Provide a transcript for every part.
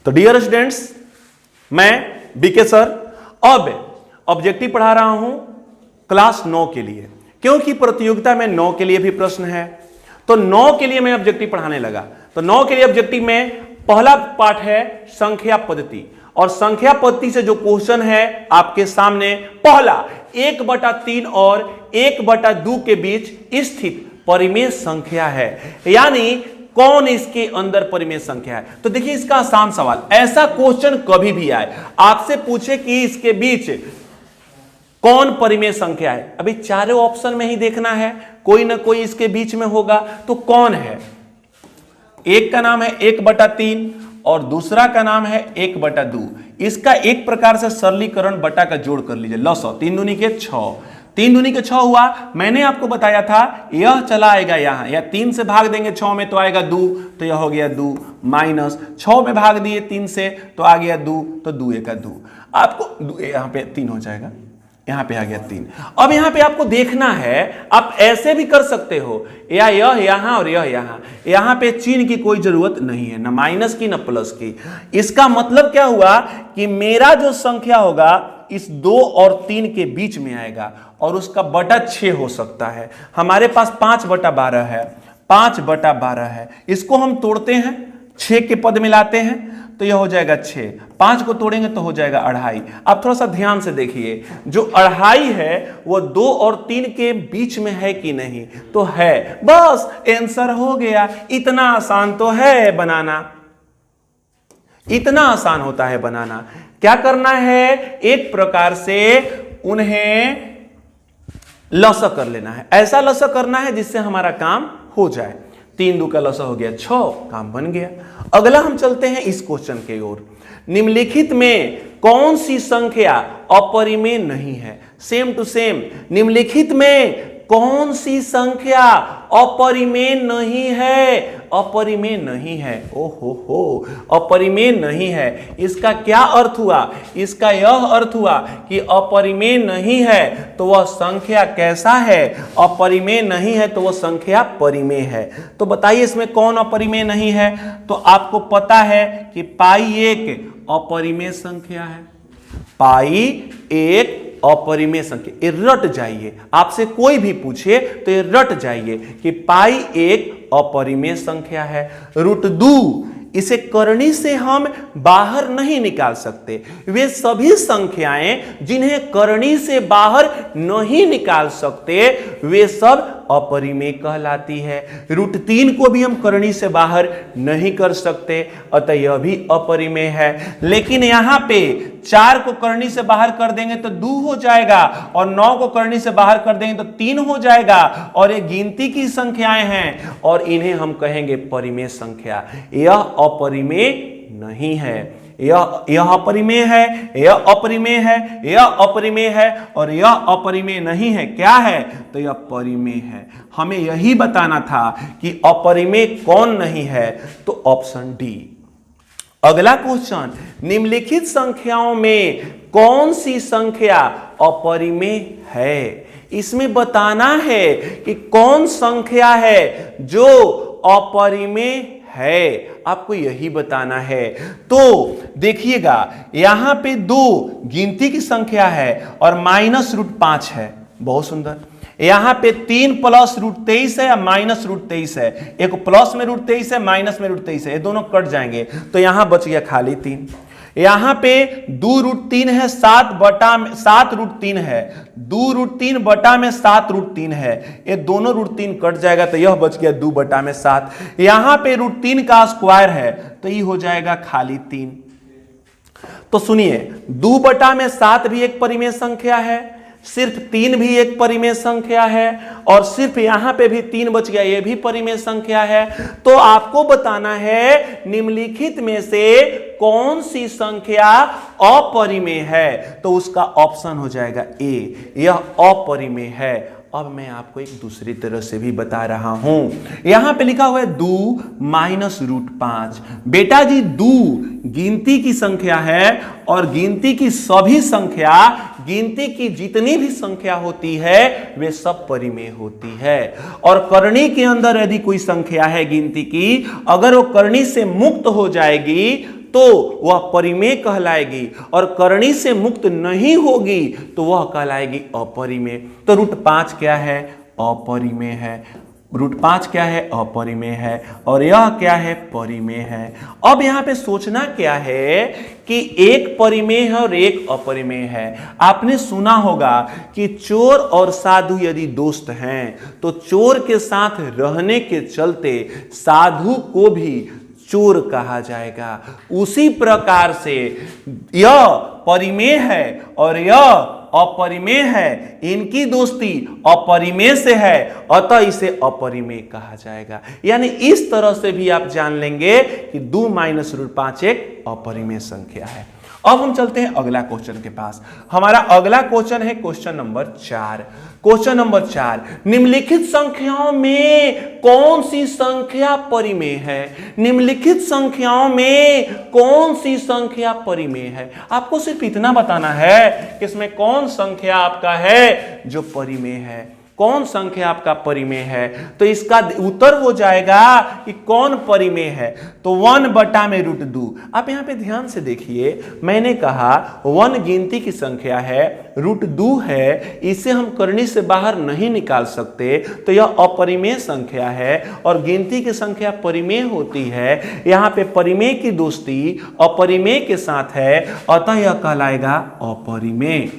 तो dear students, मैं BK sir अब ऑब्जेक्टिव पढ़ा रहा हूं क्लास 9 के लिए, क्योंकि प्रतियोगिता में 9 के लिए भी प्रश्न है। तो 9 के लिए मैं ऑब्जेक्टिव पढ़ाने लगा। तो 9 के लिए ऑब्जेक्टिव में पहला पार्ट है संख्या पद्धति, और संख्या पद्धति से जो क्वेश्चन है आपके सामने, पहला 1/3 और 1/2 के बीच स्थित परिमेय संख्या है, यानी कौन इसके अंदर परिमेय संख्या है। तो देखिए इसका आसान सवाल, ऐसा क्वेश्चन कभी भी आए आपसे पूछे कि इसके बीच कौन परिमेय संख्या है, अभी चारों ऑप्शन में ही देखना है, कोई ना कोई इसके बीच में होगा। तो कौन है? एक का नाम है 1/3 और दूसरा का नाम है 1/2। इसका एक प्रकार से सरलीकरण बटा का जोड़ कर लीजिए, लसो 3 दूनी के 6, 3 दूनी के 6 हुआ। मैंने आपको बताया था यह चला आएगा यहां, या 3 से भाग देंगे 6 में तो आएगा 2, तो यह हो गया 2, माइनस 6 में भाग दिए 3 से तो आ गया 2, तो 2 1 2, आपको यहां पे 3 हो जाएगा, यहां पे आ गया 3। अब यहां पे आपको देखना है, आप ऐसे भी कर सकते हो, या यह यहां और यह यहां, यहां पे चिन्ह की कोई जरूरत नहीं है, ना माइनस की ना प्लस की। इसका मतलब क्या हुआ कि मेरा जो संख्या होगा इस 2 और 3 के बीच में आएगा, और उसका बटा 6 हो सकता है। हमारे पास 5/12 है, 5/12 है, इसको हम तोड़ते हैं, 6 के पद में लाते हैं तो यह हो जाएगा 6, 5 को तोड़ेंगे तो हो जाएगा 2.5। अब थोड़ा सा ध्यान से देखिए, जो 2.5 है वो 2 और 3 के बीच में है कि नहीं, तो है, बस आंसर हो गया। इतना आसान तो है बनाना, इतना आसान होता है बनाना। क्या करना है, एक प्रकार से उन्हें लसक कर लेना है, ऐसा लसक करना है जिससे हमारा काम हो जाए। 3 2 का लसक हो गया 6, काम बन गया। अगला हम चलते हैं इस क्वेश्चन के ओर। निम्नलिखित में कौन सी संख्या अपरिमेय नहीं है? सेम टू सेम, निम्नलिखित में कौन सी संख्या अपरिमेय नहीं है? अपरिमेय नहीं है, ओहो, अपरिमेय नहीं है। इसका क्या अर्थ हुआ? इसका यह अर्थ हुआ कि अपरिमेय नहीं है तो वह संख्या कैसा है? अपरिमेय नहीं है तो वह संख्या परिमेय है। तो बताइए इसमें कौन अपरिमेय नहीं है? तो आपको पता है कि पाई एक अपरिमेय संख्या है, पाई एक अपरिमेय संख्या, ये रट जाइए, आपसे कोई भी पूछे तो ये रट जाइए कि पाई एक अपरिमेय संख्या है। √2 इसे करनी से हम बाहर नहीं निकाल सकते। वे सभी संख्याएं जिन्हें करनी से बाहर नहीं निकाल सकते वे सब अपरिमेय कहलाती है। √3 को भी हम करनी से बाहर नहीं कर सकते, अतः यह भी अपरिमेय है। लेकिन यहां पे 4 को करनी से बाहर कर देंगे तो 2 हो जाएगा, और 9 को करनी से बाहर कर देंगे तो 3 हो जाएगा, और ये गिनती की संख्याएं हैं और इन्हें हम कहेंगे परिमेय संख्या। यह अपरिमेय नहीं है, यह अपरिमेय है, यह अपरिमेय है, यह अपरिमेय है, और यह अपरिमेय नहीं है। क्या है? तो यह परिमेय है। हमें यही बताना था कि अपरिमेय कौन नहीं है, तो ऑप्शन डी। अगला क्वेश्चन, निम्नलिखित संख्याओं में कौन सी संख्या अपरिमेय है? इसमें बताना है कि कौन संख्या है जो अपरिमेय है, आपको यही बताना है। तो देखिएगा यहां पे 2 गिनती की संख्या है और -√5 है, बहुत सुंदर। यहां पे 3 + √23 है या -√23 है, एक प्लस में √23 है, माइनस में √23 है, ये दोनों कट जाएंगे तो यहां बच गया खाली 3। यहां पे 2√3 है, 7/7 है, 2√3 बटा में 7√3 है, ये दोनों √3 कट जाएगा तो यह बच गया 2/7। यहां पे √3 का स्क्वायर है तो ये हो जाएगा खाली 3। तो सुनिए, 2/7 भी एक परिमेय संख्या है, सिर्फ 3 भी एक परिमेय संख्या है, और सिर्फ यहां पे भी 3 बच गया, ये भी परिमेय संख्या है। तो आपको बताना है निम्नलिखित में से कौन सी संख्या अपरिमेय है, तो उसका ऑप्शन हो जाएगा ए, यह अपरिमेय है। अब मैं आपको एक दूसरी तरह से भी बता रहा हूं, यहां पे लिखा हुआ है 2 -√5। बेटा जी 2 गिनती की संख्या है, और गिनती की सभी संख्या, गिनती की जितनी भी संख्या होती है वे सब परिमेय होती है। और करनी के अंदर यदि कोई संख्या है गिनती की, अगर वो करनी से मुक्त हो जाएगी तो वह परिमेय कहलाएगी, और करणी से मुक्त नहीं होगी तो वह कहलाएगी अपरिमेय। तो √5 क्या है? अपरिमेय है। √5 क्या है? अपरिमेय है। और यह क्या है? परिमेय है। अब यहां पे सोचना क्या है कि एक परिमेय है और एक अपरिमेय है। आपने सुना होगा कि चोर और साधु यदि दोस्त हैं तो चोर के साथ रहने के चलते साधु को भी चोर कहा जाएगा। उसी प्रकार से यह परिमेय है और यह अपरिमेय है, इनकी दोस्ती अपरिमेय से है, अतः इसे अपरिमेय कहा जाएगा। यानी इस तरह से भी आप जान लेंगे कि 2 - √5 एक अपरिमेय संख्या है। अब हम चलते हैं अगला क्वेश्चन के पास। हमारा अगला क्वेश्चन है क्वेश्चन नंबर 4। क्वेश्चन नंबर 4, निम्नलिखित संख्याओं में कौन सी संख्या परिमेय है? निम्नलिखित संख्याओं में कौन सी संख्या परिमेय है? आपको सिर्फ इतना बताना है कि इसमें कौन संख्या आपका है जो परिमेय है, कौन संख्या आपका परिमेय है। तो इसका उत्तर हो जाएगा कि कौन परिमेय है, तो 1/√2। आप यहां पे ध्यान से देखिए, मैंने कहा 1 गिनती की संख्या है, √2 है, इसे हम करनी से बाहर नहीं निकाल सकते, तो यह अपरिमेय संख्या है। और गिनती की संख्या परिमेय होती है, यहां पे परिमेय की दोस्ती अपरिमेय के साथ है, अतः यह कहलाएगा अपरिमेय।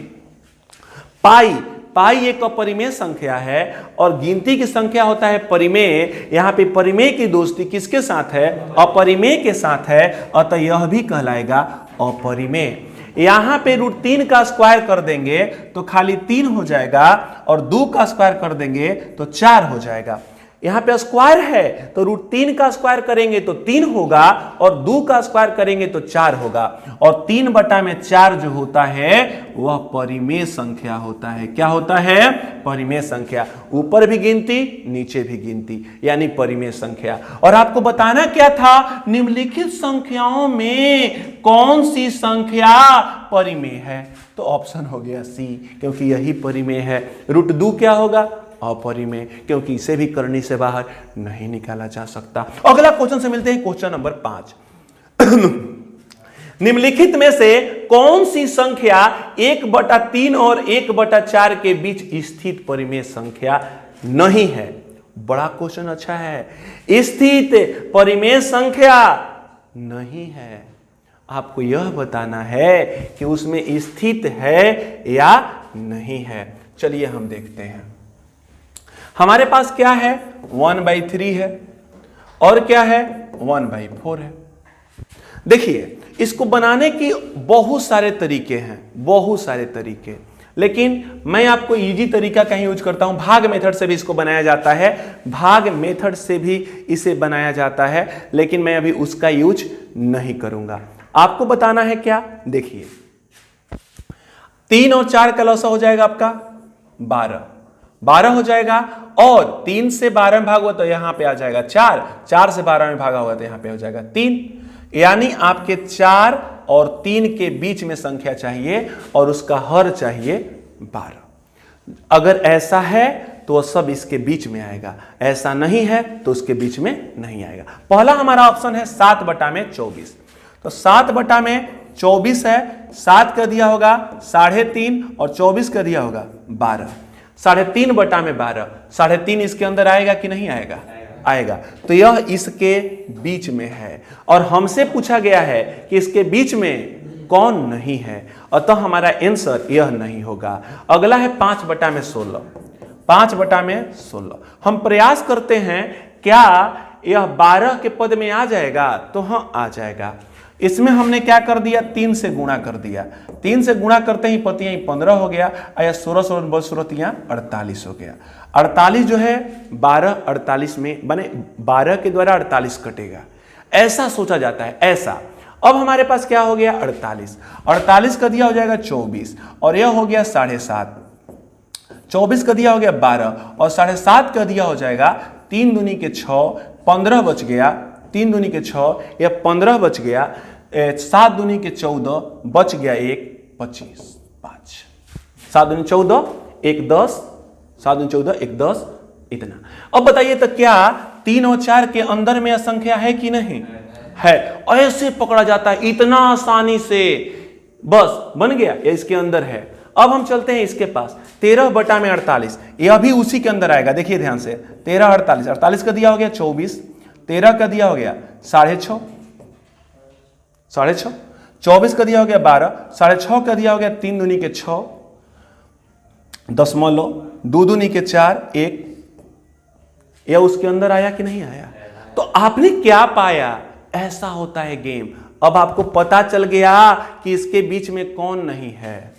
पाई एक अपरिमेय संख्या है और गिनती की संख्या होता है परिमेय। यहां पे परिमेय की दोस्ती किसके साथ है? अपरिमेय के साथ है, अतः यह भी कहलाएगा अपरिमेय। यहां पे √3 का स्क्वायर कर देंगे तो खाली 3 हो जाएगा, और 2 का स्क्वायर कर देंगे तो 4 हो जाएगा। यहां पे स्क्वायर है तो √3 का स्क्वायर करेंगे तो 3 होगा, और 2 का स्क्वायर करेंगे तो 4 होगा। और 3/4 जो होता है वह परिमेय संख्या होता है। क्या होता है? परिमेय संख्या। ऊपर भी गिनती, नीचे भी गिनती, यानी परिमेय संख्या। और आपको बताना क्या था? निम्नलिखित संख्याओं में कौन सी संख्या परिमेय है? तो ऑप्शन हो गया सी, क्योंकि यही परिमेय है। √2 क्या होगा? अपरिमेय, क्योंकि इसे भी करनी से बाहर नहीं निकाला जा सकता। अगला क्वेश्चन से मिलते हैं क्वेश्चन नंबर 5। निम्नलिखित में से कौन सी संख्या 1/3 और 1/4 के बीच स्थित परिमेय संख्या नहीं है? बड़ा क्वेश्चन, अच्छा है। स्थित परिमेय संख्या नहीं है, आपको यह बताना है कि उसमें स्थित है या नहीं है। चलिए हम देखते हैं। हमारे पास क्या है? 1/3 है, और क्या है? 1/4 है। देखिए, इसको बनाने की बहुत सारे तरीके हैं, बहुत सारे तरीके, लेकिन मैं आपको इजी तरीका का ही यूज करता हूं। भाग मेथड से भी इसको बनाया जाता है, भाग मेथड से भी इसे बनाया जाता है, लेकिन मैं अभी उसका यूज नहीं करूंगा। आपको बताना है क्या? देखिए, 3 और 4 का लॉसा हो जाएगा आपका 12 हो जाएगा, और 3 से 12 में भाग हुआ तो यहां पे आ जाएगा 4 से 12 में भागा हुआ तो यहां पे हो जाएगा 3। यानी आपके 4 और 3 के बीच में संख्या चाहिए और उसका हर चाहिए 12। अगर ऐसा है तो सब इसके बीच में आएगा, ऐसा नहीं है तो उसके बीच में नहीं आएगा। पहला हमारा ऑप्शन है 7/24। तो 7/24 है, 7 का दिया होगा 3.5 और 24 का दिया होगा 12। 3.5/12, 3.5 इसके अंदर आएगा कि नहीं आएगा? आएगा। तो यह इसके बीच में है, और हमसे पूछा गया है कि इसके बीच में कौन नहीं है, अतः हमारा आंसर यह नहीं होगा। अगला है 5/16। 5/16 हम प्रयास करते हैं, क्या यह 12 के पद में आ जाएगा? तो हाँ, आ जाएगा। इसमें हमने क्या कर दिया? 3 से गुणा कर दिया। 3 से गुणा करते ही पतियां 15 हो गया, या 16 48 हो गया। 48 जो है 12 48 में बने, 12 के द्वारा 48 कटेगा, ऐसा सोचा जाता है, ऐसा। अब हमारे पास क्या हो गया? 48 का दिया हो जाएगा 24, और यह हो गया 7.5। 24 का दिया हो गया 12, और 7.5 का दिया हो जाएगा 3 दूनी के 6, 15 बच गया। 3 दूनी के 6 या 15 बच गया, 7 दूनी के 14 बच गया 1, 25, 5। 7 दूनी 14, 1 10, 7 दूनी 14, 1 10, इतना। अब बताइए तो क्या 3 और 4 के अंदर में संख्या है कि नहीं? है। ऐसे पकड़ा जाता है इतना आसानी से, बस बन गया, ये इसके अंदर है। अब हम चलते हैं इसके पास, 13 बटा में 48, यह भी उसी के अंदर आएगा। देखिए ध्यान से, 13 48, 48 का दिया हो गया 24, 13 का दिया हो गया 6.5, 6.5, 24 का दिया हो गया 12, 6.5 का दिया हो गया 3 दूनी के 6, दशमलव 2 दूनी के 4, 1। यह उसके अंदर आया कि नहीं आया? तो आपने क्या पाया? ऐसा होता है गेम। अब आपको पता चल गया कि इसके बीच में कौन नहीं है,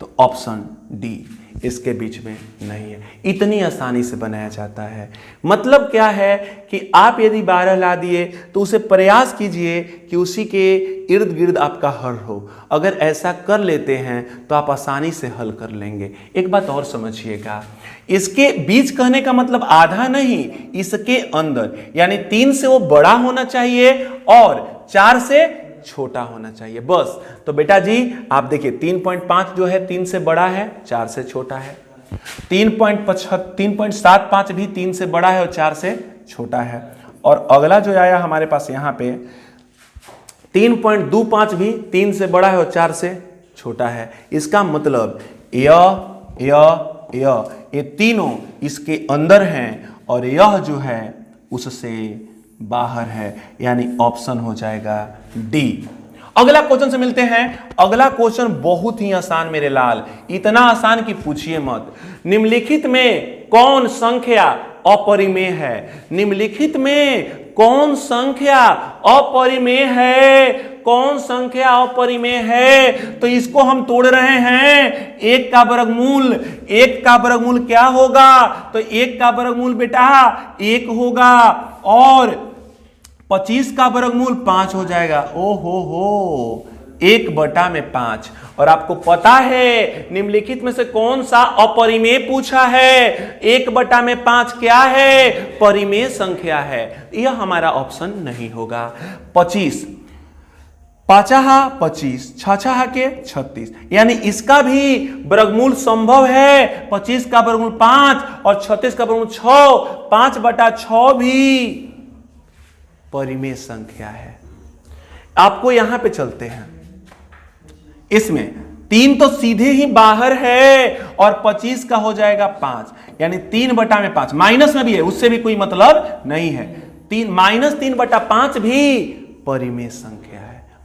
तो ऑप्शन डी इसके बीच में नहीं है। इतनी आसानी से बनाया जाता है। मतलब क्या है कि आप यदि 12 ला दिए तो उसे प्रयास कीजिए कि उसी के इर्द गिर्द आपका हल हो। अगर ऐसा कर लेते हैं तो आप आसानी से हल कर लेंगे। एक बात और समझिएगा, इसके बीच कहने का मतलब आधा नहीं, इसके अंदर, यानी 3 से वो बड़ा होना चाहिए और 4 से छोटा होना चाहिए, बस। तो बेटा जी आप देखिए 3.5 जो है 3 से बड़ा है, 4 से छोटा है। 3.75 भी 3 से बड़ा है और 4 से छोटा है। और अगला जो आया हमारे पास यहाँ पे 3.25 भी 3 से बड़ा है और 4 से छोटा है। इसका मतलब ये तीनों इसके अंदर हैं और यह जो है उससे बाहर है, यानी ऑप्शन हो जाएगा डी। अगला क्वेश्चन से मिलते हैं। अगला क्वेश्चन बहुत ही आसान मेरे लाल, इतना आसान कि पूछिए मत। निम्नलिखित में कौन संख्या अपरिमेय है? निम्नलिखित में कौन संख्या अपरिमेय है? कौन संख्या अपरिमेय है? तो इसको हम तोड़ रहे हैं। 1 का वर्गमूल, 1 का वर्गमूल क्या होगा? तो 1 का वर्गमूल बेटा 1 होगा और 25 का वर्गमूल 5 हो जाएगा। ओ हो 1/5। और आपको पता है निम्नलिखित में से कौन सा अपरिमेय पूछा है? 1/5 क्या है? परिमेय संख्या है। यह हमारा ऑप्शन नहीं होगा। 25, 5 25, 6 के 36, यानी इसका भी वर्गमूल संभव है। 25 का वर्गमूल 5 और 36 का वर्गमूल 6, 5/6 भी परिमेय संख्या है। आपको यहां पे चलते हैं, इसमें 3 तो सीधे ही बाहर है और 25 का हो जाएगा 5, यानी 3/5। माइनस में भी है, उससे भी कोई मतलब नहीं है। -3/5 भी परिमेय संख्या है।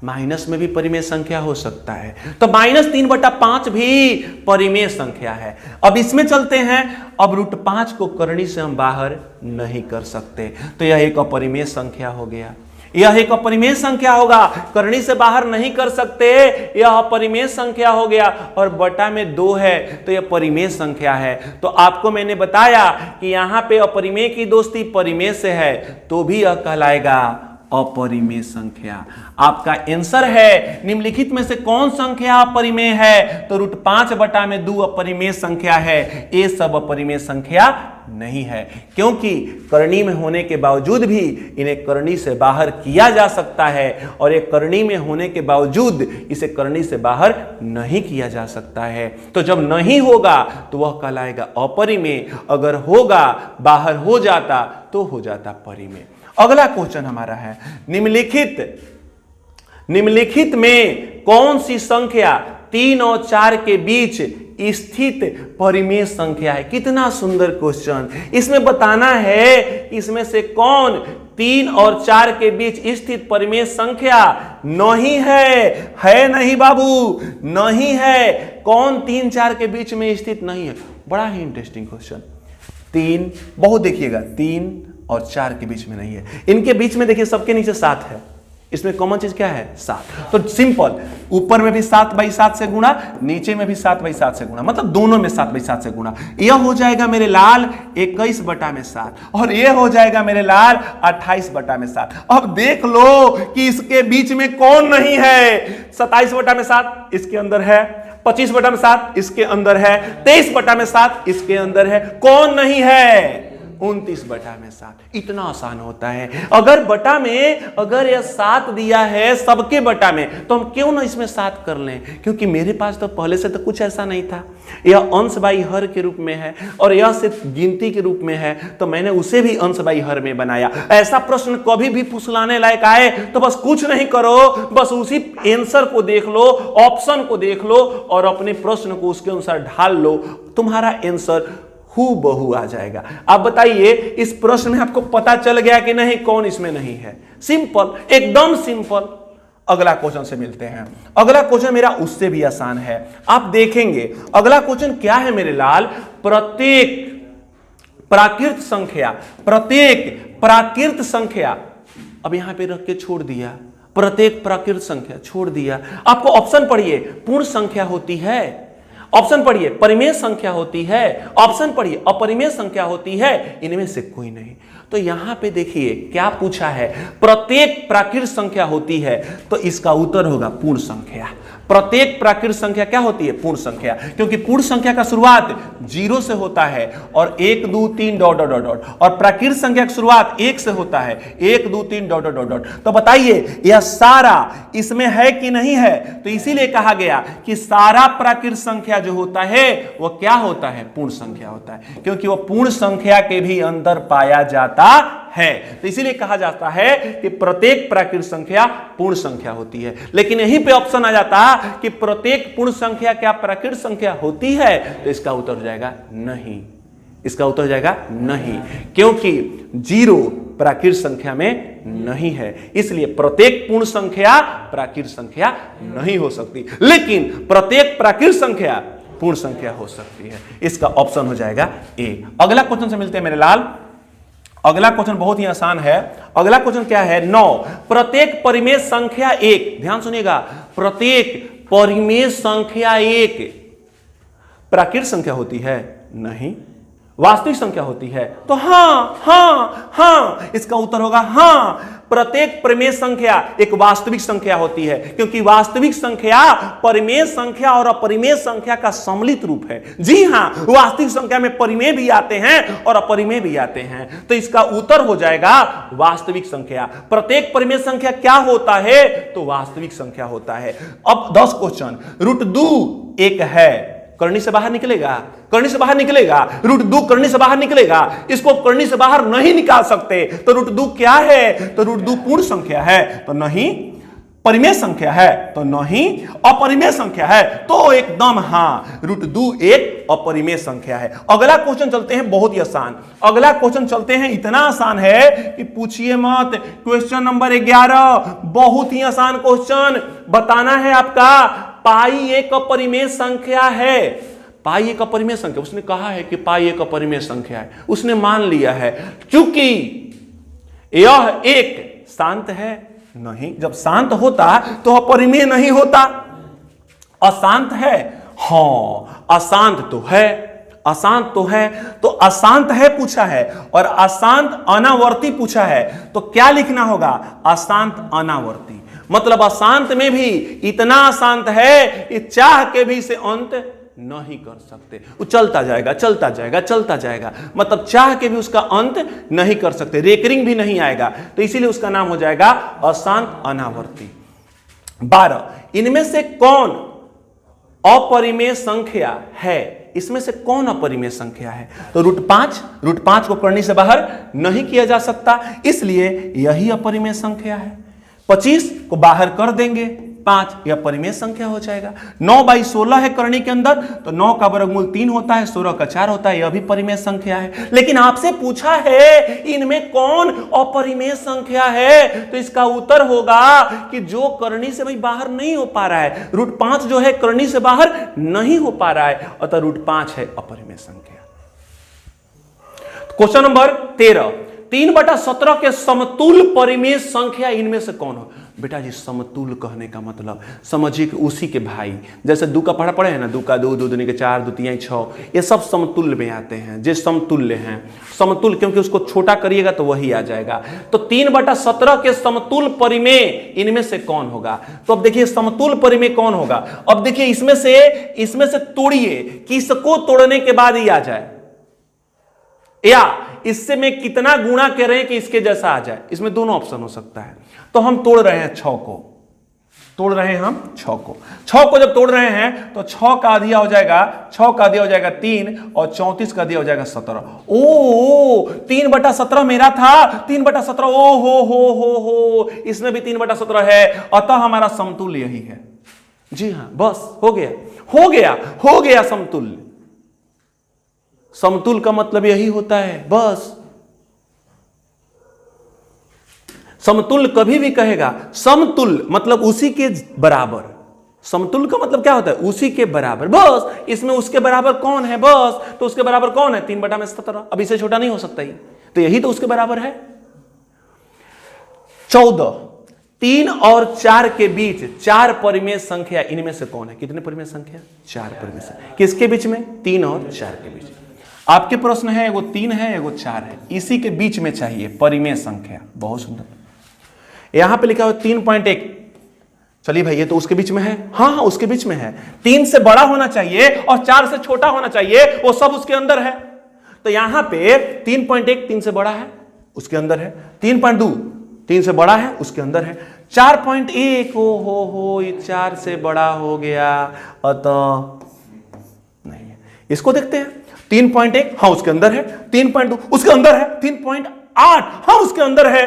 माइनस में भी परिमेय संख्या हो सकता है, तो -3/5 भी परिमेय संख्या है। अब इसमें चलते हैं। अब √5 को करनी से हम बाहर नहीं कर सकते, तो यह एक अपरिमेय संख्या हो गया। यह एक अपरिमेय संख्या होगा, करनी से बाहर नहीं कर सकते, यह अपरिमेय संख्या हो गया। और बटा में 2 है तो यह परिमेय संख्या है। तो आपको मैंने बताया कि यहां पे अपरिमेय की दोस्ती परिमेय से है, तो भी यह कहलाएगा अपरिमेय संख्या। आपका आंसर है निम्नलिखित में से कौन संख्या अपरिमेय है? तो √5/2 अपरिमेय संख्या है। ये सब अपरिमेय संख्या नहीं है, क्योंकि करनी में होने के बावजूद भी इन्हें करनी से बाहर किया जा सकता है और एक करनी में होने के बावजूद इसे करनी से बाहर नहीं किया जा सकता है। तो जब नहीं होगा तो वह कहलाएगा अपरिमेय, अगर होगा बाहर हो जाता तो हो जाता परिमेय। अगला क्वेश्चन हमारा है, निम्नलिखित में कौन सी संख्या 3 और 4 के बीच स्थित परिमेय संख्या है? कितना सुंदर क्वेश्चन। इसमें बताना है इसमें से कौन 3 और 4 के बीच स्थित परिमेय संख्या नहीं है नहीं बाबू, नहीं है। कौन 3 4 के बीच में स्थित नहीं है? बड़ा ही इंटरेस्टिंग क्वेश्चन। 3, बहुत देखिएगा, 3 और 4 के बीच में नहीं है। इनके बीच में देखिए सबके नीचे 7 है, इसमें कॉमन चीज क्या है? 7। तो सिंपल, ऊपर में भी 7/7 से गुणा, नीचे में भी 7/7 से गुणा, मतलब दोनों में 7/7 से गुणा। यह हो जाएगा मेरे लाल 21/7 और यह हो जाएगा मेरे लाल 28/7। अब देख लो कि इसके बीच में कौन नहीं है। 27/7 इसके अंदर है, 25/7 इसके अंदर है, 23/7 इसके अंदर है। कौन नहीं है? 29 बटा में 7। इतना आसान होता है। अगर बटा में अगर यह 7 दिया है सबके बटा में, तो हम क्यों ना इसमें 7 कर लें, क्योंकि मेरे पास तो पहले से तो कुछ ऐसा नहीं था। यह अंश बाई हर के रूप में है और यह सिर्फ गिनती के रूप में है, तो मैंने उसे भी अंश बाई हर में बनाया। ऐसा प्रश्न कभी भी फुसलाने लायक आए तो बस कुछ नहीं करो, बस उसी आंसर को देख लो, ऑप्शन को देख लो और अपने प्रश्न को उसके अनुसार ढाल लो, तुम्हारा आंसर हूबहू आ जाएगा। आप बताइए इस प्रश्न में आपको पता चल गया कि नहीं कौन इसमें नहीं है? सिंपल, एकदम सिंपल। अगला क्वेश्चन से मिलते हैं। अगला क्वेश्चन मेरा उससे भी आसान है, आप देखेंगे। अगला क्वेश्चन क्या है मेरे लाल? प्रत्येक प्राकृत संख्या, अब यहां पे रख के छोड़ दिया, प्रत्येक प्राकृत संख्या छोड़ दिया। आपको ऑप्शन पढ़िए, पूर्ण संख्या होती है, ऑप्शन पढ़िए परिमेय संख्या होती है, ऑप्शन पढ़िए अपरिमेय संख्या होती है, इनमें से कोई नहीं। तो यहां पे देखिए क्या पूछा है, प्रत्येक प्राकृत संख्या होती है, तो इसका उत्तर होगा पूर्ण संख्या। प्रत्येक प्राकृत संख्या क्या होती है? पूर्ण संख्या, क्योंकि पूर्ण संख्या का शुरुआत 0 से होता है और 1 2 3 डॉट डॉट डॉट, और प्राकृत संख्या की शुरुआत 1 से होता है, 1 2 3 डॉट डॉट डॉट। तो बताइए यह सारा इसमें है कि नहीं है? तो इसीलिए कहा गया कि सारा प्राकृत संख्या जो होता है वह क्या होता है? पूर्ण संख्या होता है, क्योंकि वह पूर्ण संख्या के भी अंदर पाया जाता है। तो इसीलिए कहा जाता है कि प्रत्येक प्राकृत संख्या पूर्ण संख्या होती है। लेकिन यहीं पे ऑप्शन आ जाता कि प्रत्येक पूर्ण संख्या क्या प्राकृत संख्या होती है? तो इसका उत्तर हो जाएगा नहीं, इसका उत्तर हो जाएगा नहीं, क्योंकि 0 प्राकृत संख्या में नहीं है, इसलिए प्रत्येक पूर्ण संख्या प्राकृत संख्या नहीं हो सकती, लेकिन प्रत्येक प्राकृत संख्या पूर्ण संख्या हो सकती है। इसका ऑप्शन हो जाएगा ए। अगला क्वेश्चन से मिलते हैं मेरे लाल। अगला क्वेश्चन बहुत ही आसान है। अगला क्वेश्चन क्या है? 9 प्रत्येक परिमेय संख्या 1, ध्यान सुनिएगा, प्रत्येक परिमेय संख्या 1 प्राकृत संख्या होती है? नहीं। वास्तविक संख्या होती है? तो हां, इसका उत्तर होगा हां, प्रत्येक परिमेय संख्या एक वास्तविक संख्या होती है, क्योंकि वास्तविक संख्या परिमेय संख्या और अपरिमेय संख्या का सम्मिलित रूप है। जी हां, वास्तविक संख्या में परिमेय भी आते हैं और अपरिमेय भी आते हैं, तो इसका उत्तर हो जाएगा वास्तविक संख्या। प्रत्येक परिमेय संख्या क्या होता है? तो वास्तविक संख्या होता है। अब 10 क्वेश्चन। √2 1 है, करनी से बाहर निकलेगा? करनी से बाहर निकलेगा। √2 करनी से बाहर निकलेगा, इसको करनी से बाहर नहीं निकाल सकते। तो √2 क्या है? तो √2 पूर्ण संख्या है, तो नहीं। परिमेय संख्या है, तो नहीं। अपरिमेय संख्या है, तो एकदम हां, √2 एक अपरिमेय संख्या है। अगला क्वेश्चन चलते हैं, बहुत ही आसान। अगला क्वेश्चन चलते हैं, इतना आसान है कि पूछिए मत। क्वेश्चन नंबर 11, बहुत ही आसान क्वेश्चन। बताना है आपका, पाई एक अपरिमेय संख्या है। पाई एक अपरिमेय संख्या, उसने कहा है कि पाई एक अपरिमेय संख्या है, उसने मान लिया है। चूंकि यह एक शांत है, नहीं, जब शांत होता तो अपरिमेय नहीं होता। अशांत है, हां अशांत तो है, अशांत तो है, तो अशांत है पूछा है और अशांत अनावर्ती पूछा है, तो क्या लिखना होगा? अशांत अनावर्ती। मतलब अशांत में भी इतना अशांत है कि चाह के भी इसे अंत नहीं कर सकते, वो चलता जाएगा चलता जाएगा चलता जाएगा, मतलब चाह के भी उसका अंत नहीं कर सकते, रेकरिंग भी नहीं आएगा, तो इसीलिए उसका नाम हो जाएगा अशांत अनावर्ती। 12 इनमें से कौन अपरिमेय संख्या है? इसमें से कौन अपरिमेय संख्या है? तो √5 को करनी से बाहर नहीं किया जा सकता, इसलिए यही अपरिमेय संख्या है। 25 को बाहर कर देंगे, 5 यह परिमेय संख्या हो जाएगा। 9/16 है करनी के अंदर, तो 9 का वर्गमूल 3 होता है, 16 का 4 होता है, यह भी परिमेय संख्या है। लेकिन आपसे पूछा है इनमें कौन अपरिमेय संख्या है, तो इसका उत्तर होगा कि जो करनी से भाई बाहर नहीं हो पा रहा है। √5 जो है करनी से बाहर नहीं हो पा रहा है, अतः √5 है अपरिमेय संख्या। क्वेश्चन नंबर 13, 3/17 के समतुल्य परिमेय संख्या इनमें से कौन हो? बेटा जी समतुल्य कहने का मतलब समझिए कि उसी के भाई, जैसे 2 का पढ़े हैं ना, 2 का 2, 2 दूनी के 4, 2 तिहाई 6, ये सब समतुल्य में आते हैं, जो समतुल्य हैं। समतुल्य क्योंकि उसको छोटा करिएगा तो वही आ जाएगा। तो 3/17 के समतुल्य परिमेय इनमें से कौन होगा? तो अब देखिए समतुल्य परिमेय कौन होगा। अब देखिए इसमें से तोड़िए, किसको तोड़ने के बाद ही आ जाए, या इससे मैं कितना गुणा करें कि इसके जैसा आ जाए। इसमें दोनों ऑप्शन हो सकता है। तो हम तोड़ रहे हैं 6 को, तोड़ रहे हैं हम 6 को। 6 को जब तोड़ रहे हैं तो 6 का आधिया हो जाएगा, 6 का आधिया हो जाएगा 3 और 34 का आधिया हो जाएगा 17। ओ 3/17 मेरा था, 3/17। ओ हो, इसमें भी 3/17 है, अतः हमारा समतुल्य यही है। जी हां, बस हो गया, हो गया, हो गया समतुल्य। समतुल्य का मतलब यही होता है, बस। समतुल्य कभी भी कहेगा, समतुल्य मतलब उसी के बराबर। समतुल्य का मतलब क्या होता है? उसी के बराबर, बस। इसमें उसके बराबर कौन है? बस। तो उसके बराबर कौन है? 3/17। अब इससे छोटा नहीं हो सकता ही, तो यही तो उसके बराबर है। 14, 3 और 4 के बीच 4 परिमेय संख्या इनमें से कौन है? कितने परिमेय संख्या? 4 परिमेय संख्या। किसके बीच में? 3 और 4 के बीच। आपके प्रश्न है एगो 3 है, एगो 4 है, इसी के बीच में चाहिए परिमेय संख्या। बहुत सुंदर। यहां पे लिखा हुआ 3.1। चलिए भाई, ये तो उसके बीच में है। हाँ, उसके बीच में है। 3 से बड़ा होना चाहिए और 4 से छोटा होना चाहिए, वो सब उसके अंदर है। तो यहां पे 3.1 3 से बड़ा है, उसके अंदर है। 3.2 3 से बड़ा है, उसके अंदर है। 4.1 हो ये 4 से बड़ा हो गया, अतः नहीं है। इसको देखते हैं। 3.1 हाँ उसके अंदर है, 3.2 उसके अंदर है, 3.8 हाँ उसके अंदर है,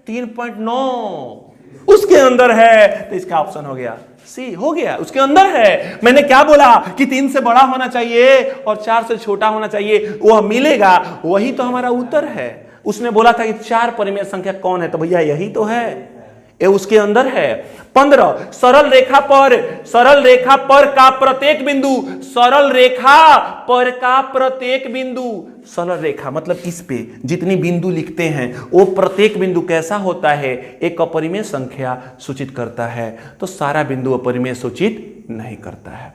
3.9 उसके अंदर है। तो इसका ऑप्शन हो गया सी, हो गया, उसके अंदर है। मैंने क्या बोला कि 3 से बड़ा होना चाहिए और 4 से छोटा होना चाहिए, वह मिलेगा, वही तो हमारा उत्तर है। उसने बोला था कि 4 परिमेय संख्या कौन है, तो भैया यही तो है, ये उसके अंदर है। 15, सरल रेखा पर का प्रत्येक बिंदु, सरल रेखा पर का प्रत्येक बिंदु, सरल रेखा मतलब इस पे जितनी बिंदु लिखते हैं वो प्रत्येक बिंदु कैसा होता है? एक अपरिमेय संख्या सूचित करता है। तो सारा बिंदु अपरिमेय सूचित नहीं करता है,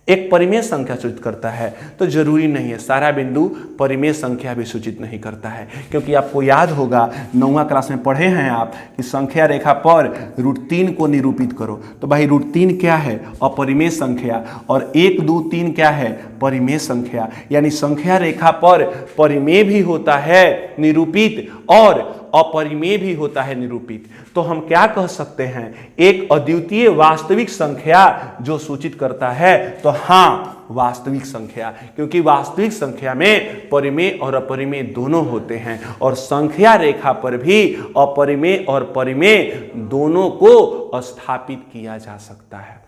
एक परिमेय संख्या सूचित करता है। तो जरूरी नहीं है सारा बिंदु परिमेय संख्या भी सूचित नहीं करता है, क्योंकि आपको याद होगा 9वीं क्लास में पढ़े हैं आप कि संख्या रेखा पर √3 को निरूपित करो। तो भाई √3 क्या है? अपरिमेय संख्या। और 1 2 3 क्या है? परिमेय संख्या। यानी संख्या रेखा पर परिमेय भी होता है निरूपित और अपरिमेय भी होता है निरूपित। तो हम क्या कह सकते हैं? एक अद्वितीय वास्तविक संख्या जो सूचित करता है, तो हाँ वास्तविक संख्या, क्योंकि वास्तविक संख्या में परिमेय और अपरिमेय दोनों होते हैं और संख्या रेखा पर भी अपरिमेय और परिमेय दोनों को स्थापित किया जा सकता है।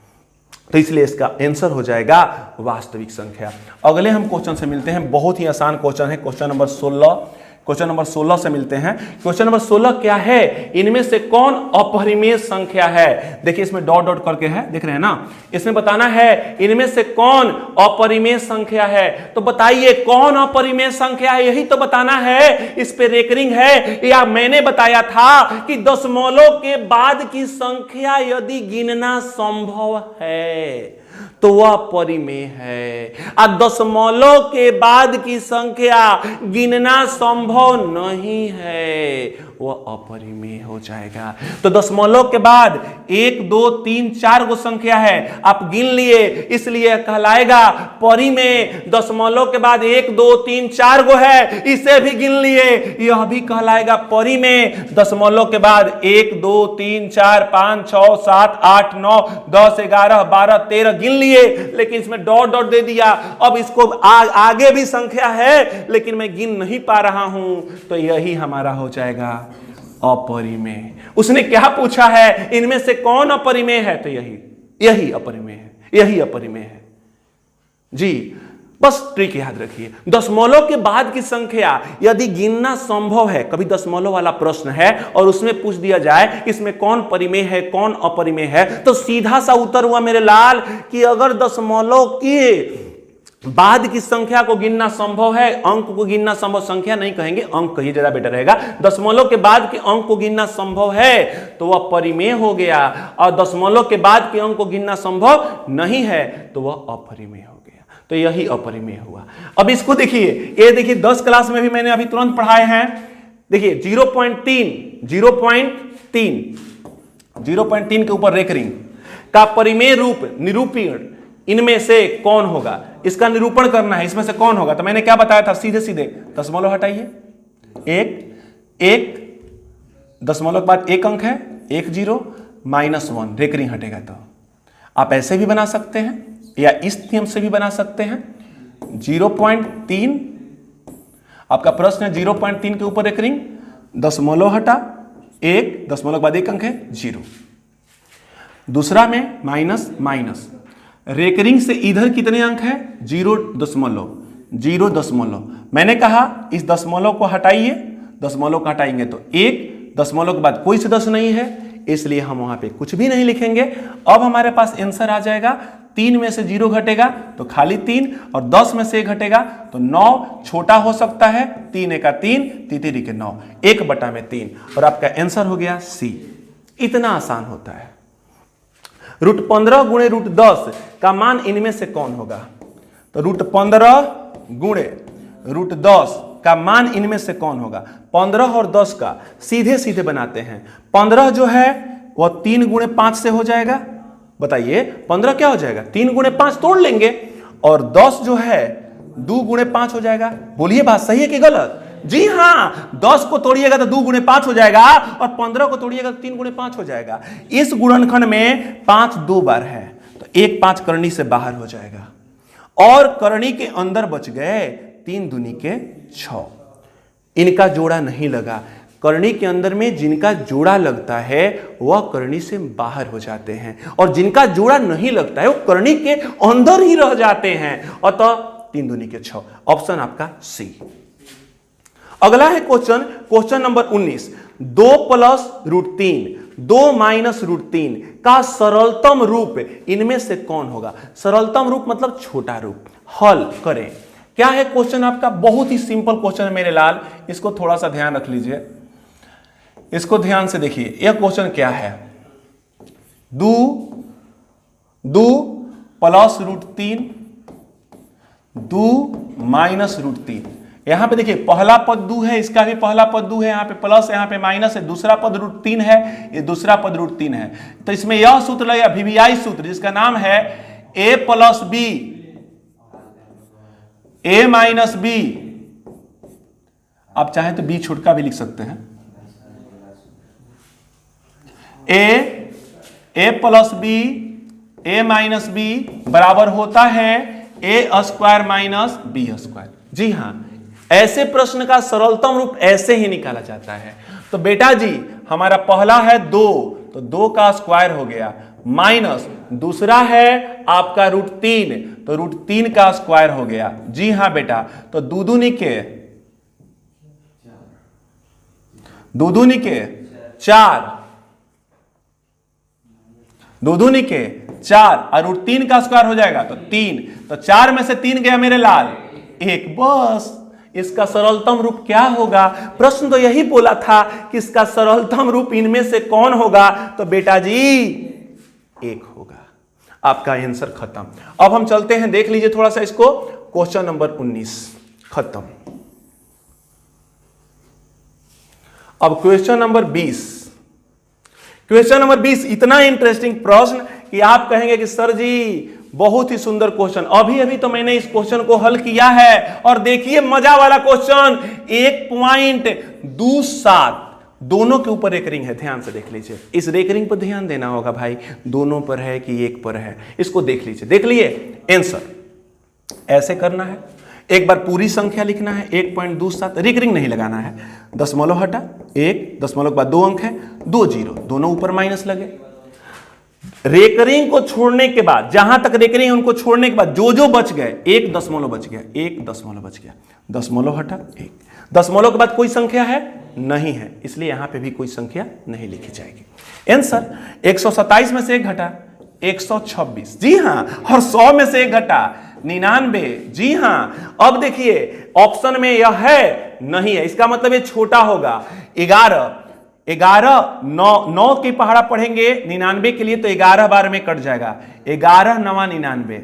तो इसलिए इसका आंसर हो जाएगा वास्तविक संख्या। अगले हम क्वेश्चन से मिलते हैं, बहुत ही आसान क्वेश्चन है, क्वेश्चन नंबर 16। क्वेश्चन नंबर 16 से मिलते हैं। क्वेश्चन नंबर 16 क्या है? इनमें से कौन अपरिमेय संख्या है? देखिए इसमें डॉट डॉट करके है, देख रहे हैं ना? इसमें बताना है इनमें से कौन अपरिमेय संख्या है। तो बताइए कौन अपरिमेय संख्या है, यही तो बताना है। इस पे रेकरिंग है। या मैंने बताया था कि दशमलव के बाद की संख्या यदि गिनना संभव है तो वह परिमेय है, और दशमलव के बाद की संख्या गिनना संभव नहीं है, वह अपरिमेय हो जाएगा। तो दशमलव के बाद 1 2 3 4 गो संख्या है, आप गिन लिए, इसलिए कहलाएगा परिमेय। दशमलव के बाद 1 2 3 4 गो है, इसे भी गिन लिए, यह भी कहलाएगा परिमेय। दशमलव के बाद 1 2 3 4 5 6 7 8 9 10 11 12 13 गिन लिए, लेकिन इसमें डॉट डॉट दे दिया। अब इसको आगे भी संख्या है लेकिन मैं गिन नहीं पा रहा हूं, तो यही हमारा हो जाएगा अपरिमेय। उसने क्या पूछा है? इनमें से कौन अपरिमेय है? तो यही अपरिमेय है, यही अपरिमेय है जी। बस ट्रिक याद रखिए, दशमलव के बाद की संख्या यदि गिनना संभव है, कभी दशमलव वाला प्रश्न है और उसमें पूछ दिया जाए इसमें कौन परिमेय है कौन अपरिमेय है, तो सीधा सा उत्तर हुआ मेरे लाल कि अगर दशमलव के बाद की संख्या को गिनना संभव है, अंक को गिनना संभव, संख्या नहीं कहेंगे अंक कहिए ज्यादा बेटर रहेगा, दशमलव के बाद के अंक को गिनना संभव है तो वह परिमेय हो गया, और दशमलव के बाद के अंक को गिनना संभव नहीं है तो वह अपरिमेय हो गया। तो यही अपरिमेय हुआ। अब इसको देखिए, ये देखिए 10 क्लास में भी मैंने अभी तुरंत पढ़ाए हैं। देखिए 0.3 के ऊपर रेकरिंग का परिमेय रूप निरूपण इनमें से कौन होगा, इसका निरूपण करना है, इसमें से कौन होगा। तो मैंने क्या बताया था? सीधे सीधे दशमलव हटाइए, एक दशमलव के बाद एक अंक है, 1 0 -1 रेकरिंग हटेगा तो आप ऐसे भी बना सकते हैं या इस नियम से भी बना सकते हैं। 0.3 आपका प्रश्न है 0.3 के ऊपर रेकरिंग, दशमलव हटा 1 दशमलव के बाद एक अंक है 0। दूसरा में माइनस माइनस, रेकरिंग से इधर कितने अंक है 0.0 मैंने कहा इस दशमलव को हटाइए, दशमलव को हटाएंगे तो 1 दशमलव के बाद कोई सदस्य नहीं है, इसलिए हम वहां पे कुछ भी नहीं लिखेंगे। अब हमारे पास आंसर आ जाएगा 3 में से 0 घटेगा तो खाली 3 और 10 में से 1 घटेगा तो 9 छोटा हो सकता है, 3 × 3 तितिरी के 9 1/3 और आपका आंसर हो गया सी। इतना आसान होता है। √15 गुणे √10 का मान इनमें से कौन होगा? तो √15 गुणे √10 का मान इनमें से कौन होगा? 15 और 10 का सीधे सीधे बनाते हैं। 15 जो है वह 3 गुणे 5 से हो जाएगा। बताइए 15 क्या हो जाएगा? 3 गुणे 5 तोड़ लेंगे और 10 जो है 2 गुणे 5 हो जाएगा। बोलिए बात सही है कि गलत? जी हाँ, 10 को तोड़िएगा तो 2 गुणे 5 हो जाएगा और 15 को तोड़िएगा तो 3 गुणे 5 हो जाएगा। इस गुणनखंड में 5 2 बार है तो 1 5 करनी से बाहर हो जाएगा और करनी के अंदर बच गए 3 दूनी के 6। इनका जोड़ा नहीं लगा। करनी के अंदर में जिनका जोड़ा लगता है वह करनी से बाहर हो जाते हैं और जिनका जोड़ा नहीं लगता है वो करनी के अंदर ही रह जाते हैं। अतः 3 दूनी के 6 ऑप्शन आपका सी। अगला है क्वेश्चन नंबर 19। 2 + √3 2 - √3 का सरलतम रूप इनमें से कौन होगा? सरलतम रूप मतलब छोटा रूप। हल करें। क्या है क्वेश्चन आपका? बहुत ही सिंपल क्वेश्चन है मेरे लाल, इसको थोड़ा सा ध्यान रख लीजिए, इसको ध्यान से देखिए। यह क्वेश्चन क्या है? 2 + √3 2 - √3। यहां पे देखिए पहला पद 2 है, इसका भी पहला पद 2 है, यहां पे प्लस यहां पे माइनस है, दूसरा पद √3 है, ये दूसरा पद √3 है। तो इसमें यह सूत्र लगेगा VBI सूत्र जिसका नाम है A + B A - B। आप चाहें तो B छुटका भी लिख सकते हैं। A + B A - B बराबर होता है A² - B²। जी हां, ऐसे प्रश्न का सरलतम रूप ऐसे ही निकाला जाता है। तो बेटा जी हमारा पहला है 2 तो 2 का स्क्वायर हो गया, माइनस दूसरा है आपका √3 तो √3 का स्क्वायर हो गया। जी हां बेटा, तो 2 दूनी के 4 2 दूनी के 4 और √3 का स्क्वायर हो जाएगा तो 3। तो 4 में से 3 गया मेरे लाल 1। बस इसका सरलतम रूप क्या होगा? प्रश्न तो यही बोला था कि इसका सरलतम रूप इनमें से कौन होगा? तो बेटा जी 1 होगा। आपका आंसर खत्म। अब हम चलते हैं, देख लीजिए थोड़ा सा इसको। क्वेश्चन नंबर 19 खत्म। अब क्वेश्चन नंबर 20। क्वेश्चन नंबर 20 इतना इंटरेस्टिंग प्रश्न कि आप कहेंगे कि सर जी बहुत ही सुंदर क्वेश्चन। अभी अभी तो मैंने इस क्वेश्चन को हल किया है और देखिए मजा वाला क्वेश्चन। 1.27 दोनों के ऊपर रेकरिंग है। ध्यान से देख लीजिए, इस रेकरिंग पर ध्यान देना होगा भाई, दोनों पर है कि एक पर है, इसको देख लीजिए। देख लिए आंसर ऐसे करना है। एक बार पूरी संख्या लिखना है 1.27, रेकरिंग नहीं लगाना है। दशमलव हटा 1 दशमलव के बाद 2 अंक है, 2 0 दोनों ऊपर माइनस लगे। रेकरिंग को छोड़ने के बाद, जहां तक रेकरिंग उनको छोड़ने के बाद जो बच गए 1 दशमलव बच गया, 1 दशमलव बच गया, दशमलव हटा 1। दशमलव के बाद कोई संख्या है नहीं है, इसलिए यहां पे भी कोई संख्या नहीं लिखी जाएगी। आंसर 127 में से 1 घटा 126। जी हां, और 100 में से 1 घटा 99। जी हां, अब देखिए ऑप्शन में यह है नहीं है, इसका मतलब ये छोटा होगा। 11 9 की पहाड़ा पढ़ेंगे 99 के लिए तो 11 बार में कट जाएगा। 11 9 99,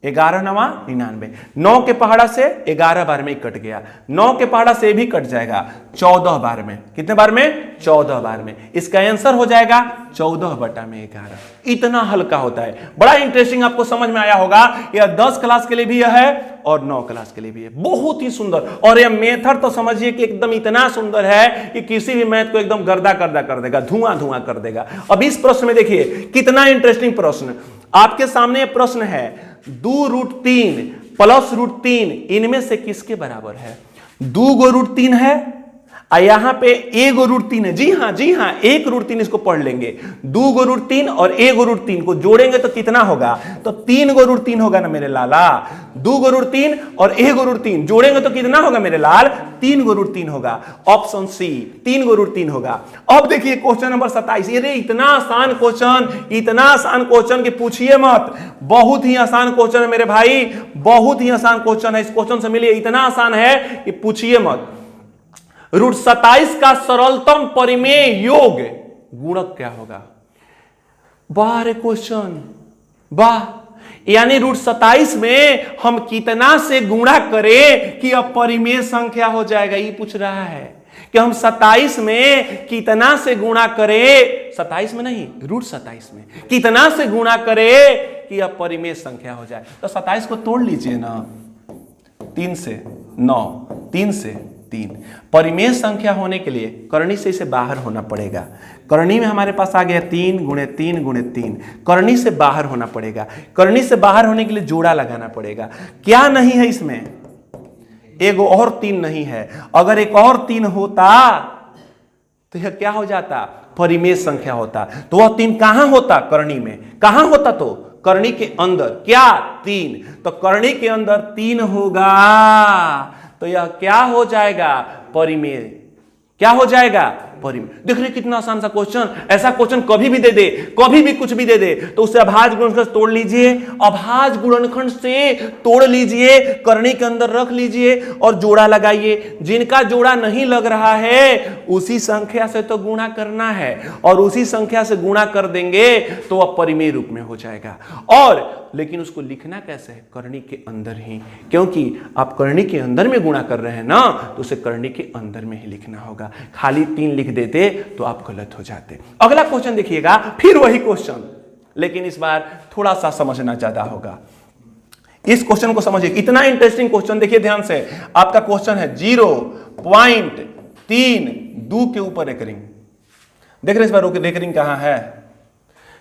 11 9 99। 9 के पहाड़ा से 11 बार में कट गया, 9 के पहाड़ा से भी कट जाएगा 14 बार में। कितने बार में? 14 बार में। इसका आंसर हो जाएगा 14/11। इतना हल्का होता है, बड़ा इंटरेस्टिंग, आपको समझ में आया होगा। यह 10 क्लास के लिए भी यह है और 9 क्लास के लिए भी है। बहुत ही सुंदर, और यह मेथड तो समझिए कि एकदम इतना सुंदर है कि किसी भी मैथ को एकदम गर्दा गर्दा कर देगा, धुआं धुआं कर देगा। अब इस प्रश्न में देखिए कितना इंटरेस्टिंग प्रश्न आपके सामने। प्रश्न है 2√3 प्लस √3 इनमें से किसके बराबर है? 2 गो √3 है और यहां पे 1 गो √3 है। जी हाँ 1 √3, इसको पढ़ लेंगे। 2 गो √3 और 1 गो √3 को जोड़ेंगे तो कितना होगा? तो 3 गो √3 होगा ना मेरे लाला। 2 गो √3 और 1 गो √3 जोड़ेंगे तो कितना होगा मेरे लाल? 3 गो √3 होगा। ऑप्शन सी 3 गो √3 होगा। अब देखिए क्वेश्चन नंबर 27। ये इतना आसान क्वेश्चन कि पूछिए मत। बहुत ही आसान क्वेश्चन है मेरे भाई, बहुत ही आसान क्वेश्चन है। इस क्वेश्चन से मिलिए, इतना आसान है कि पूछिए मत। √27 का सरलतम परिमेय योग गुणक क्या होगा? वाह रे क्वेश्चन, वाह। यानी √27 में हम कितना से गुणा करें कि अब परिमेय संख्या हो जाएगा, ये पूछ रहा है कि हम 27 में कितना से गुणा करें, 27 में नहीं √27 में कितना से गुणा करें कि अब परिमेय संख्या हो जाए। तो 27 को तोड़ लीजिए ना, 3 से 9, 3 से 3। परिमेय संख्या होने के लिए करनी से इसे बाहर होना पड़ेगा। करनी में हमारे पास आ गया 3 × 3 × 3। करनी से बाहर होना पड़ेगा। करनी से बाहर होने के लिए जोड़ा लगाना पड़ेगा। क्या नहीं है इसमें? एक और 3 नहीं है। अगर एक और 3 होता तो यह क्या हो जाता? परिमेय संख्या होता। तो वह 3 कहां होता? करनी में। कहां होता? तो करनी के अंदर। क्या? 3। तो करनी के अंदर 3 होगा तो यह क्या हो जाएगा? परिमेय। क्या हो जाएगा? परिमेय। देख रहे कितना आसान सा क्वेश्चन। ऐसा क्वेश्चन कभी भी दे दे, कभी भी कुछ भी दे दे तो उससे अभाज्य गुणनखंड से तोड़ लीजिए, अभाज्य गुणनखंड से तोड़ लीजिए, करनी के अंदर रख लीजिए और जोड़ा लगाइए। जिनका जोड़ा नहीं लग रहा है उसी संख्या से तो गुणा करना है, और उसी संख्या से गुणा कर देंगे तो वह परिमेय रूप में हो जाएगा। और लेकिन उसको लिखना कैसे है? करनी के अंदर ही, क्योंकि आप करनी के अंदर में गुणा कर रहे हैं ना, तो उसे करनी के अंदर में ही लिखना होगा। खाली 3 लिख देते तो आप गलत हो जाते। अगला क्वेश्चन देखिएगा, फिर वही क्वेश्चन, लेकिन इस बार थोड़ा सा समझना ज्यादा होगा। इस क्वेश्चन को समझिए, इतना इंटरेस्टिंग क्वेश्चन। देखिए ध्यान से, आपका क्वेश्चन है 0.32 के ऊपर एक रिंग। देख रहे इस बार एक रिंग कहां है?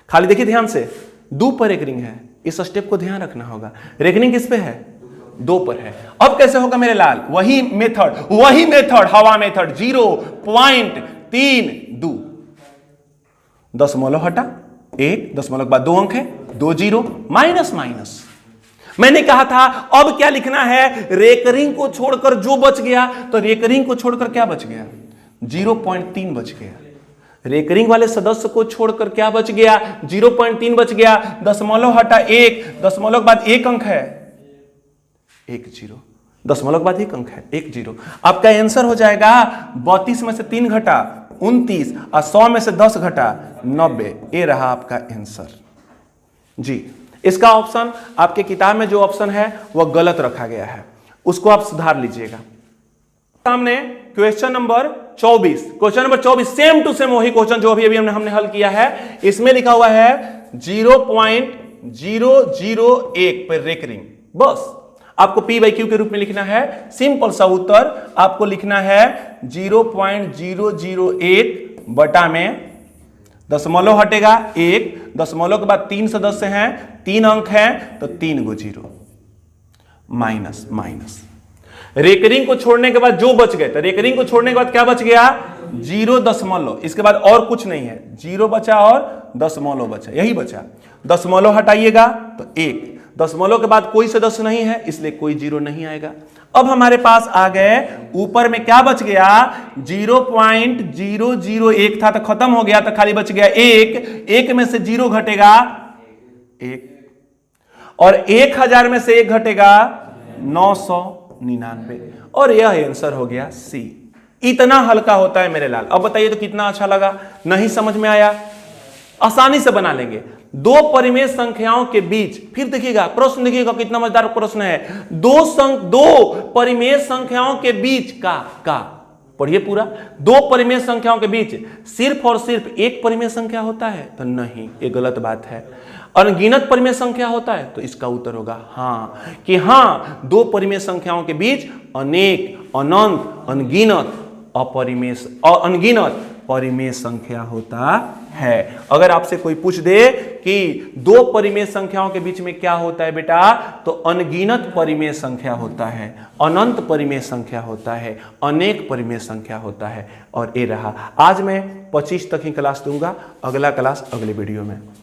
खाली देखिए ध्यान से, 2 पर एक रिंग है। इस स्टेप को ध्यान रखना होगा। रेखनिंग किस पे है? 2 पर है। अब कैसे होगा मेरे लाल? वही मेथड, हवा मेथड। 0.32 दशमलव हटा 1, दशमलव के बाद 2 अंक है, 2 0 माइनस माइनस। मैंने कहा था अब क्या लिखना है? रेकरिंग को छोड़कर जो बच गया, तो रेकरिंग को छोड़कर क्या बच गया? 0.3 बच गया। रेकरिंग वाले सदस्य को छोड़कर क्या बच गया? 0.3 बच गया। दशमलव हटा 1, दशमलव के बाद 1 अंक है, 1 0, दशमलव के बाद 1 अंक है, 1 0। आपका आंसर हो जाएगा 32 में से 3 घटा 29 और 100 में से 10 घटा 90। ये रहा आपका आंसर जी। इसका ऑप्शन आपके किताब में जो ऑप्शन है वह गलत रखा गया है, उसको आप सुधार लीजिएगा। सामने question number 24। Question number 24 same to same वही क्वेश्चन जो अभी हमने हल किया है। इसमें लिखा हुआ है 0.001 पर रेकरिंग। बस आपको P/Q के रूप में लिखना है। सिंपल सा उत्तर आपको लिखना है 0.001 बटा में दशमलव हटेगा 1, दशमलव के बाद 3 सदस्य हैं, 3 अंक हैं, तो 3 गो 0 माइनस माइनस। रेकरिंग को छोड़ने के बाद जो बच गए, तो रेकरिंग को छोड़ने के बाद क्या बच गया? 0 दशमलव, इसके बाद और कुछ नहीं है, 0 बचा और दशमलव बचा, यही बचा। दशमलव हटाइएगा तो 1, दशमलव के बाद कोई सदस्य नहीं है इसलिए कोई 0 नहीं आएगा। अब हमारे पास आ गए ऊपर में क्या बच गया? 0.001 था तो खत्म हो गया, तो खाली बच गया 1 में से 0 घटेगा 1, और 1000 में से 1 घटेगा 999, और यह आंसर हो गया सी। इतना हल्का होता है मेरे लाल। अब बताइए तो कितना अच्छा लगा? नहीं समझ में आया? आसानी से बना लेंगे। 2 परिमेय संख्याओं के बीच, फिर देखिएगा प्रश्न, देखिएगा कितना मजेदार प्रश्न है। 2 परिमेय संख्याओं के बीच का पढ़िए पूरा। दो परिमेय संख्याओं के बीच सिर्फ और सिर्फ एक परिमेय संख्या होता है, तो नहीं, ये गलत बात है। अनगिनत परिमेय संख्या होता है, तो इसका उत्तर होगा हाँ, कि हाँ दो परिमेय संख्याओं के बीच अनेक, अनंत, अनगिनत, अपरिमेय और अनगिनत परिमेय संख्या होता है। अगर आपसे कोई पूछ दे कि दो परिमेय संख्याओं के बीच में क्या होता है बेटा, तो अनगिनत परिमेय संख्या होता है, अनंत परिमेय संख्या होता है, अनेक परिमेय संख्या होता है। और ये रहा, आज मैं 25 तक ही क्लास दूंगा, अगला क्लास अगले वीडियो में।